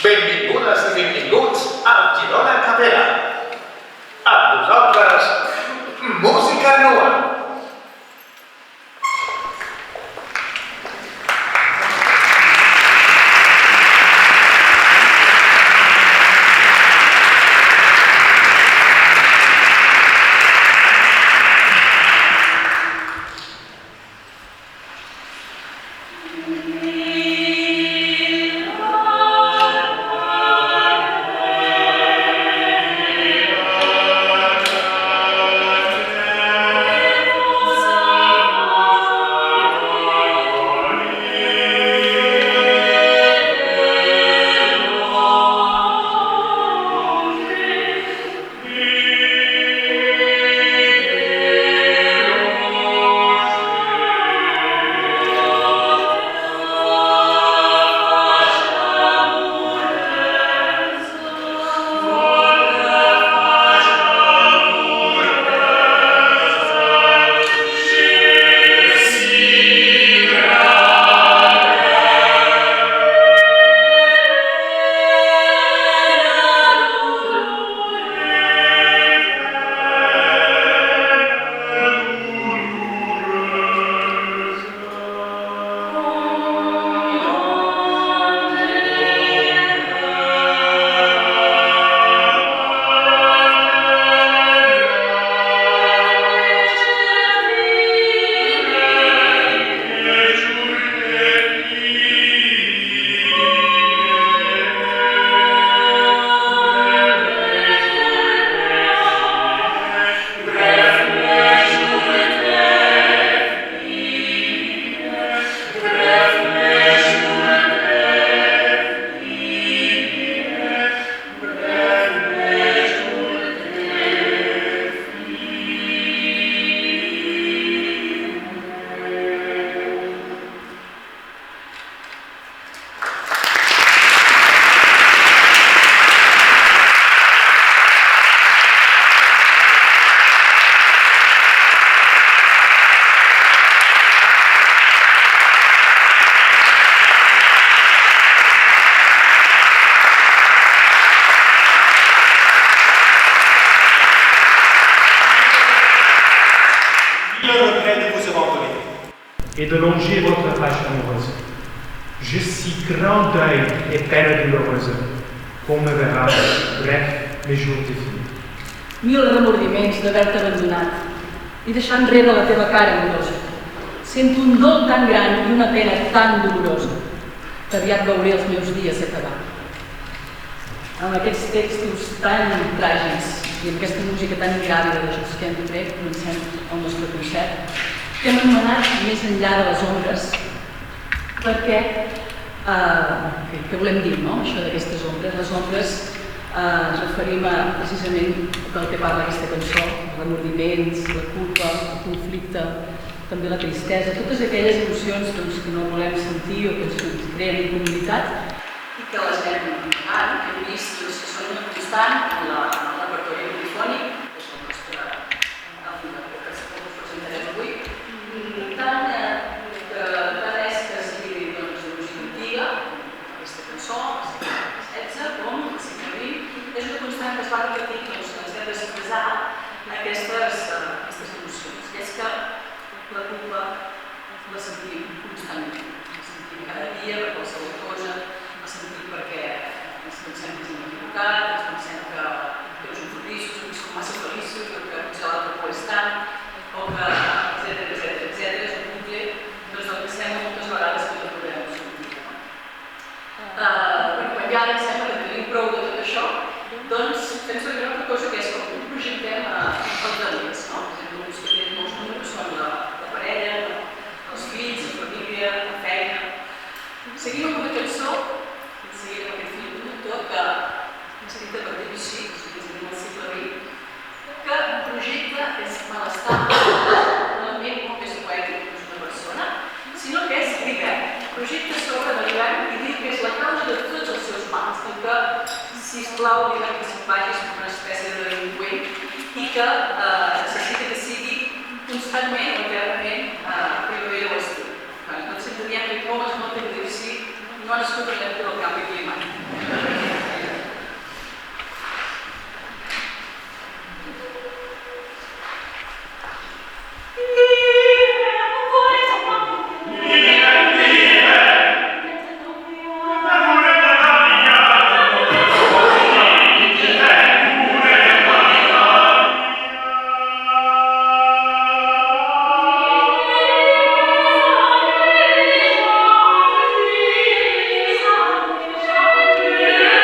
Benvingudes i benvinguts al Girona Capella. Amb vosaltres, música nua. Et de longer votre page amoureuse. Je suis grand deuil et peine douloureuse, qu'on me verra, bref, mes jours définis. Mil remordiments d'haver-te abandonat i deixar enrere la teva cara amorosa. Sento un dol tan gran i una pena tan dolorosa que aviat veuré els meus dies acabar. Amb aquests textos tan tràgics i amb aquesta música tan gràvida de Josquin Dupré comencem el nostre concert, que hem anomenat Més enllà de les ombres, perquè, què volem dir, no?, això d'aquestes ombres? Les ombres ens referim a, precisament, del que parla aquesta cançó, els remordiments, la culpa, el conflicte, també la tristesa, totes aquelles emocions que no volem sentir o que ens creen incomoditat i que les anem amagant, que hem vist que són una constant en el repertori polifònic, que és el nostre àlbum que us presentarem avui. Tant és que sigui de música antiga, aquesta cançó, el segle XVI, com el segle XX, és una constant que es va repetir, que ens ha d'expressar aquestes emocions. I és que la culpa la sentim constantment, la sentim cada dia per qualsevol cosa, la sentim perquè ens pensem que ens hem equivocat, ens pensem que no som feliços, que som massa feliços, o que potser l'altre por és tant, o que etc. És un bucle del que sembla moltes vegades que no podem sortir. Quan ja ens sembla que tenim prou de tot això, doncs fem servir una altra cosa que és com un projectem els elements, no? Per exemple, uns que tenen molts números són la parella, els fills, la família, la feina. Seguim amb una cançó, seguim amb aquest fill conductor que escrita per Debussy, que és el segle XX, que projecta és malestar, un ambient molt més poètic, no és una persona, sinó que és l'hivern. Projecta sobre de l'hivern i diu que és la causa de tots els seus mals, que, sisplau, l'hivern que se'n vagi és una espècie de delinqüent i que necessita que sigui constantment o eternament primavera o estiu. Doncs sempre diem que com es nota que Debussy no ha nascut el canvi climàtic. Yeah.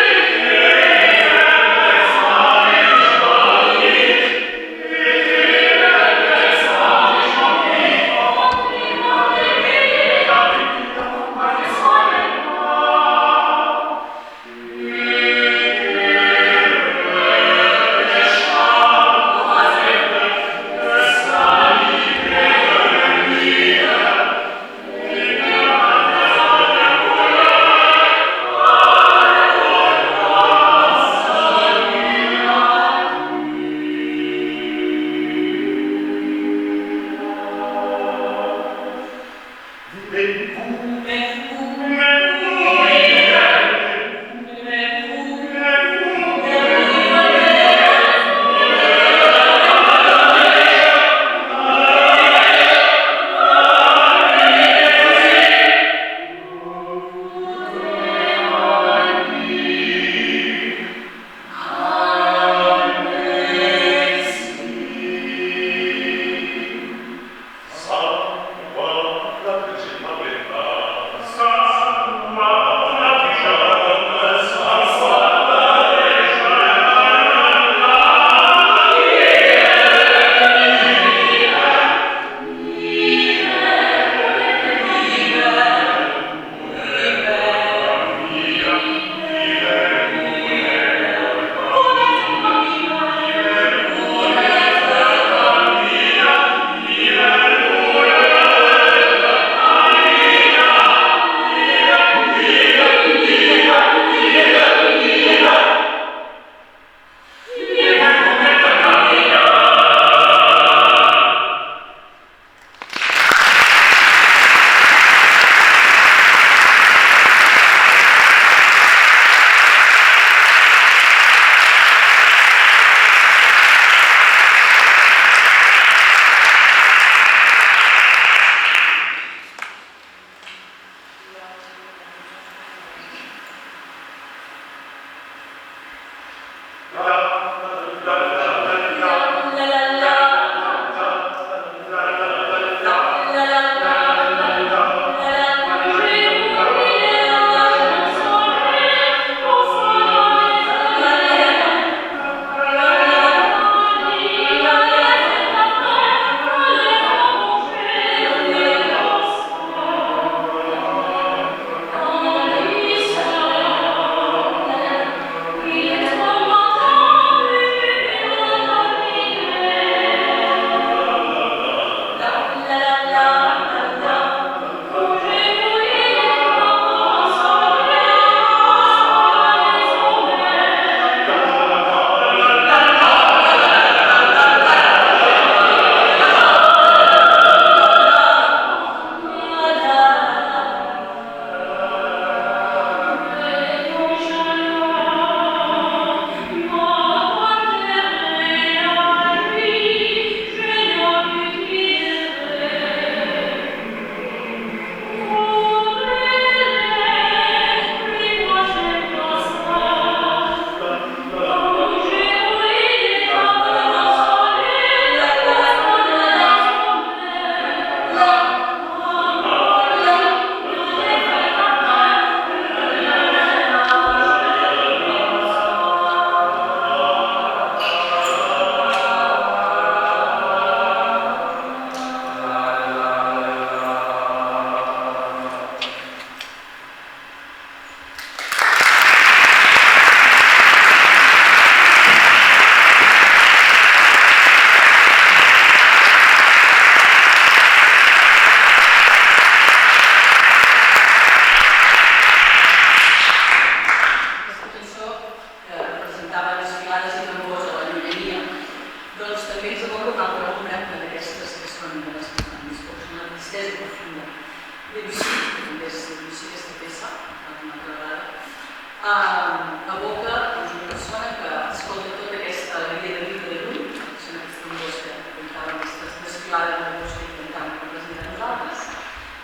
evoca una persona que escolta tota aquesta alegria de vida de llum, són aquests tambors que cantaven aquestes desfilades de música que cantaven per presentar nosaltres,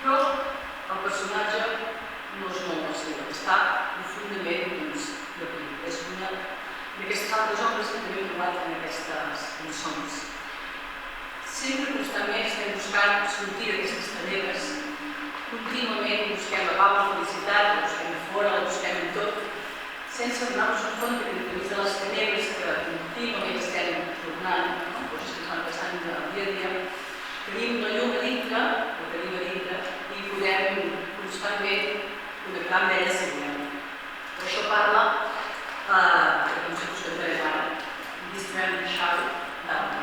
però el personatge no és molt passiu, està profundament deprimit. És una d'aquestes altres obres que també he trobat en aquestes cançons. Sempre constantment estem buscant sortir d'aquestes tenebres, contínuament busquem la pau, la felicitat, la busquem fora, la busquem en tot, sense donar-nos un compte que entremig de les tenebres que contínuament estem tornant, coses que estan passant dia a dia, tenim la llum a dintre, la tenim a dintre, i podem constantment connectar amb ella si volem. Per això parla de com se us cantarem ara, This Grand Shadow d'Alma.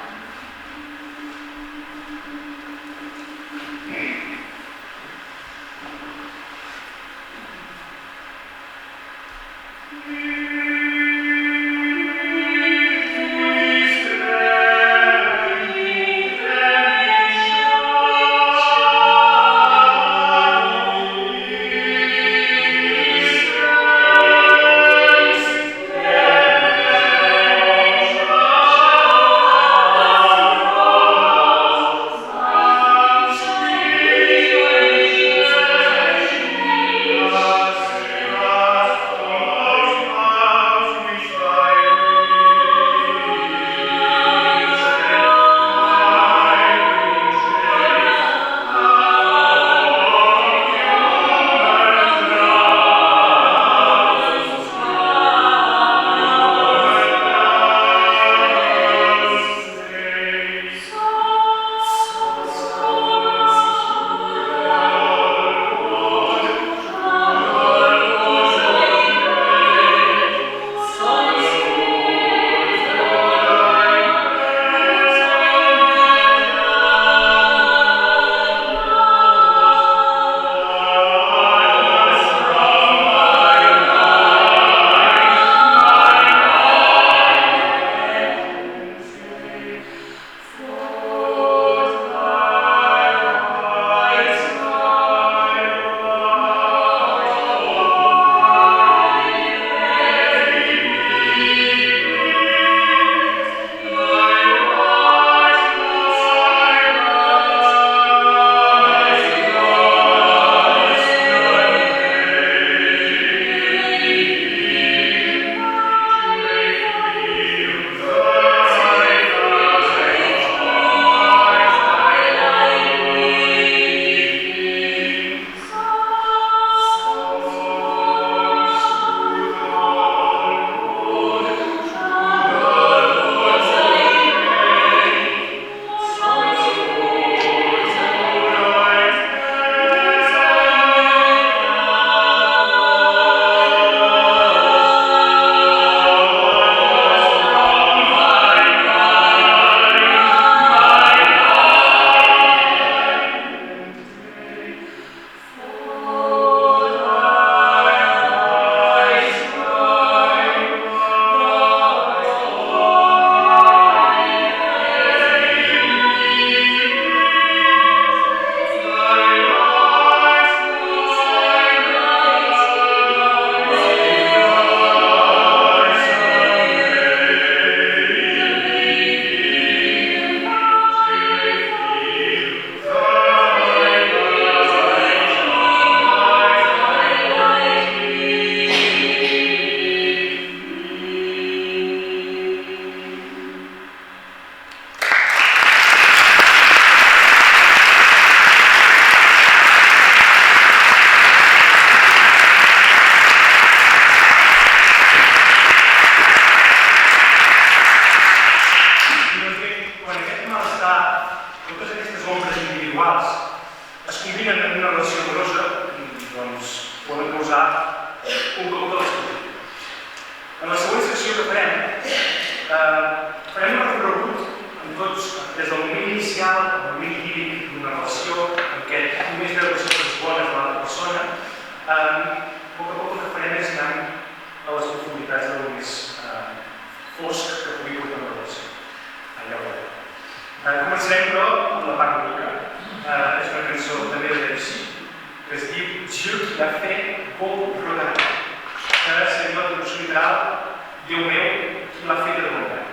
Començarem, però, amb la part bonica. És una cançó també de Debussy, que es diu Dieu qui l'a fait beau rodant, que seria celestial, Déu meu, qui l'ha fet de bon pare.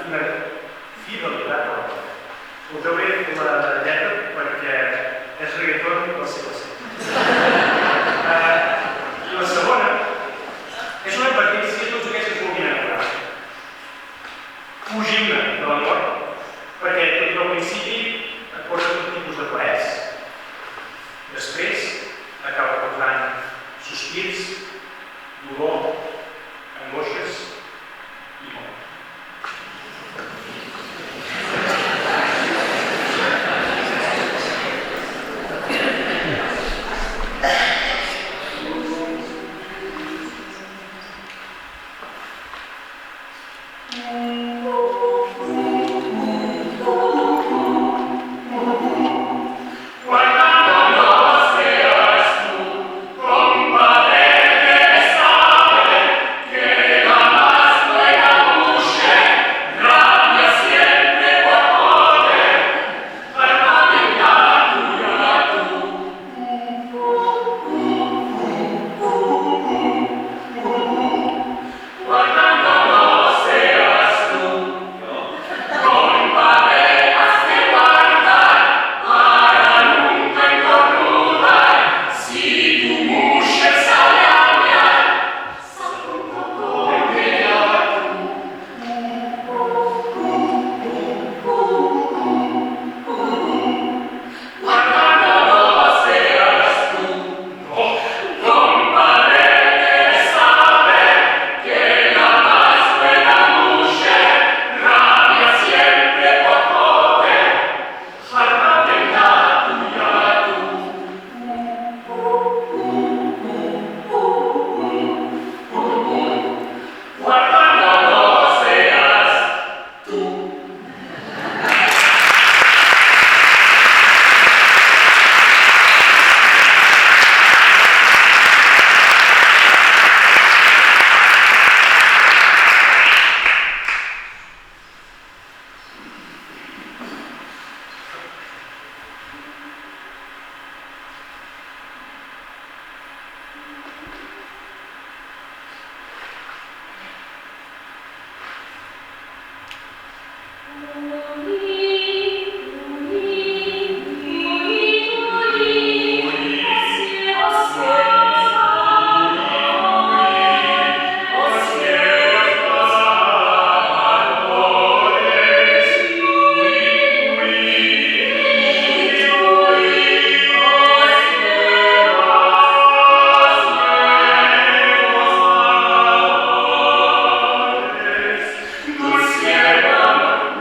una fidelitat. Us hauré la lletra perquè és reggaeton del segle VII. La segona és una advertència a tots aquells que es vulguin enamorar. Fugim-ne de l'amor, perquè tot i al principi et posa tot tipus de plaers. Després acaba causant sospirs, dolor, angoixes i mort.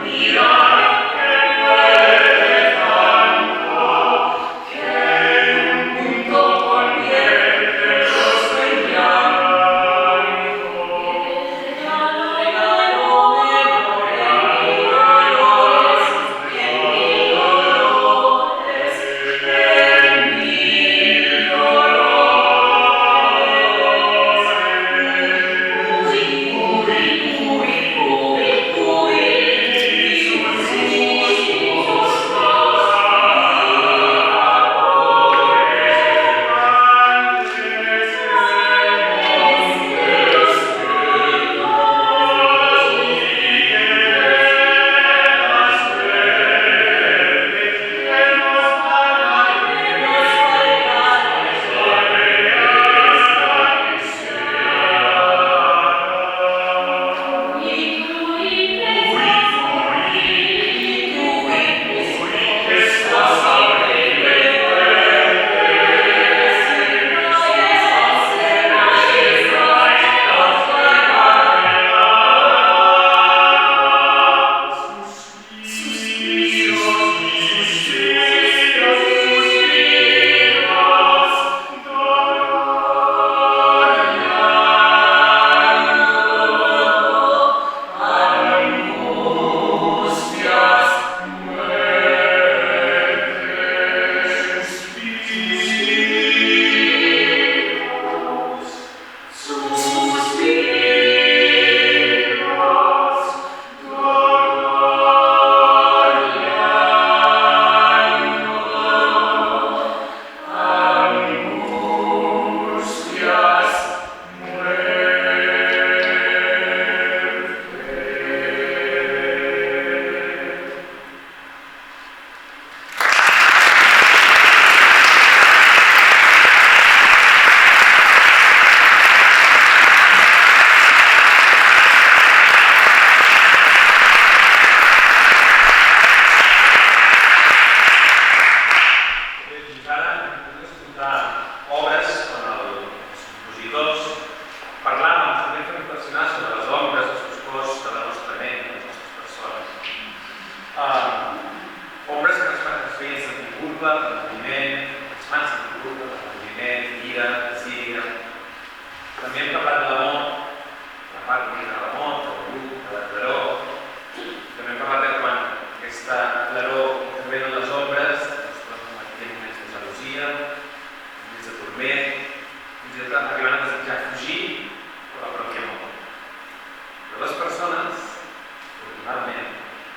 Mira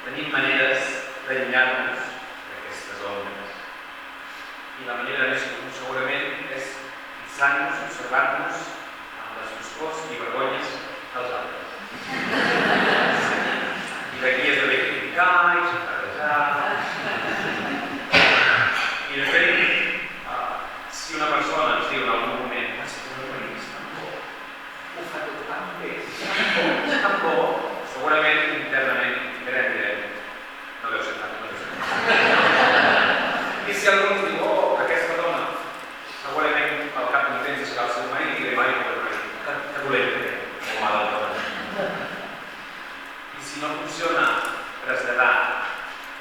tenim maneres d'allunyar-nos d'aquestes ombres. I la manera més comú segurament és fixar-nos, observar-nos amb les foscors i vergonyes dels altres. I d'aquí és d'haver criticar i xafardejar. I de fet, si una persona ens diu en algun moment és que no és tan bo, ho fa tot tan bé, és tan bo, segurament internament direm, no deu ser tant, no deu ser tant. I si algú ens diu, oh, aquesta dona, segurament al cap d'un temps serà el seu marit i direm, ai, que dolent que té, molt mal al dona. I si no funciona traslladar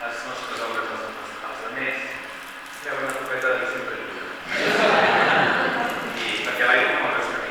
les nostres obres als altres, hi ha una copeta de sempre lluita. I perquè l'aigua no és camí.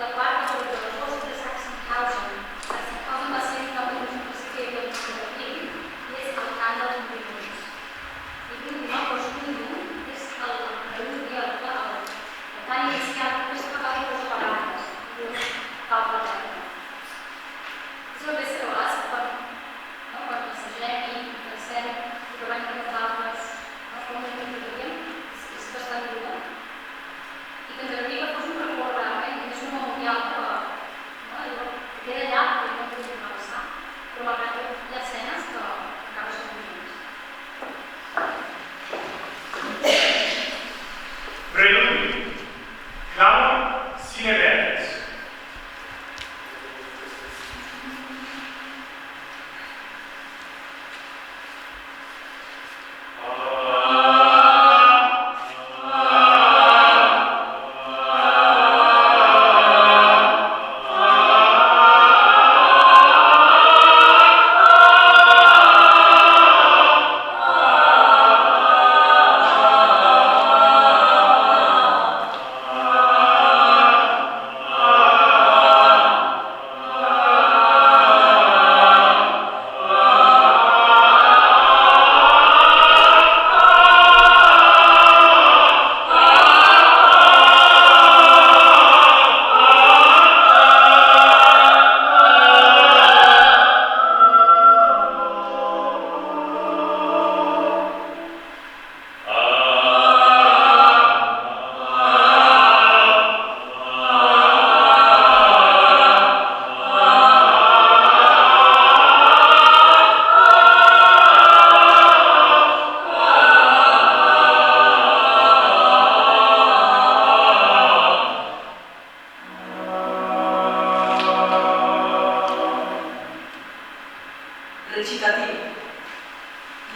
La quarta, sobre les vostres Sachsenhausen va ser una recitatiu,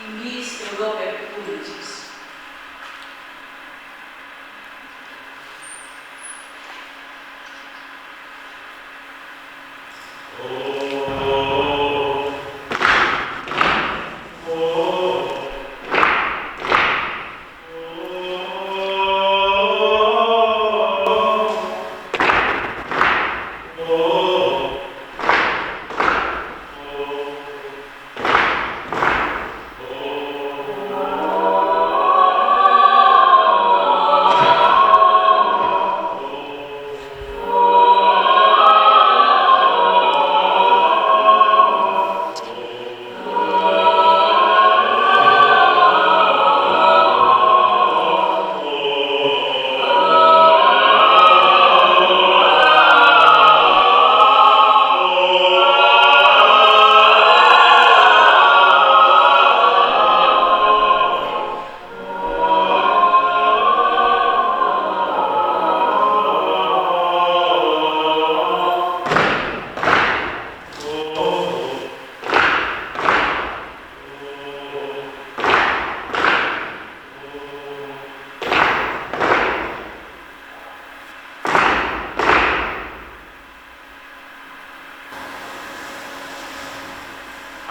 in vis Europae publicis.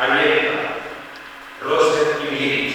Alieta, Roset i Milic.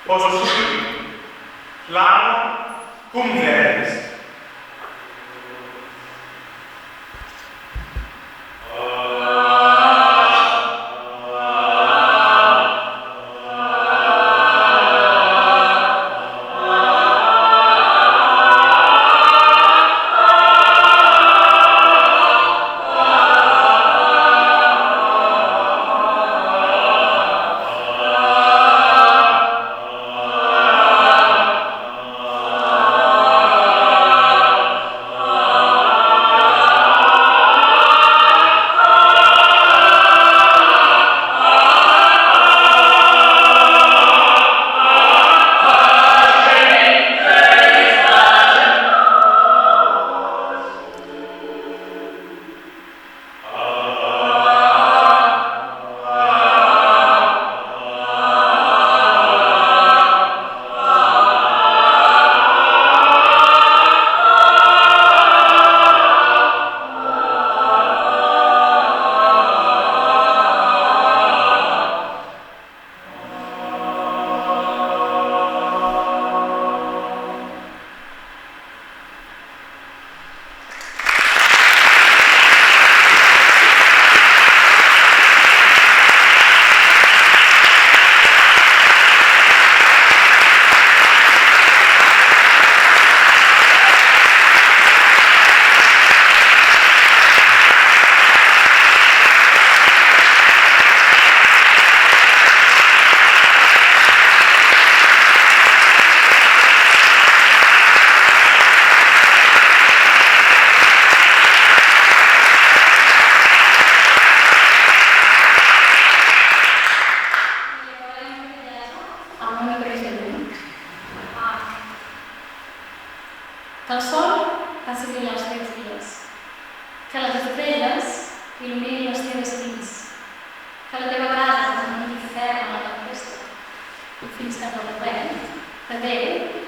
Poso subito, l'amo cum verbis. Que el sol faci brillar els teus dies. Que les estrelles il·luminin les teves nits. Que la teva casa es mantingui ferma a la tempesta. I fins que no t'aprenc, que Déu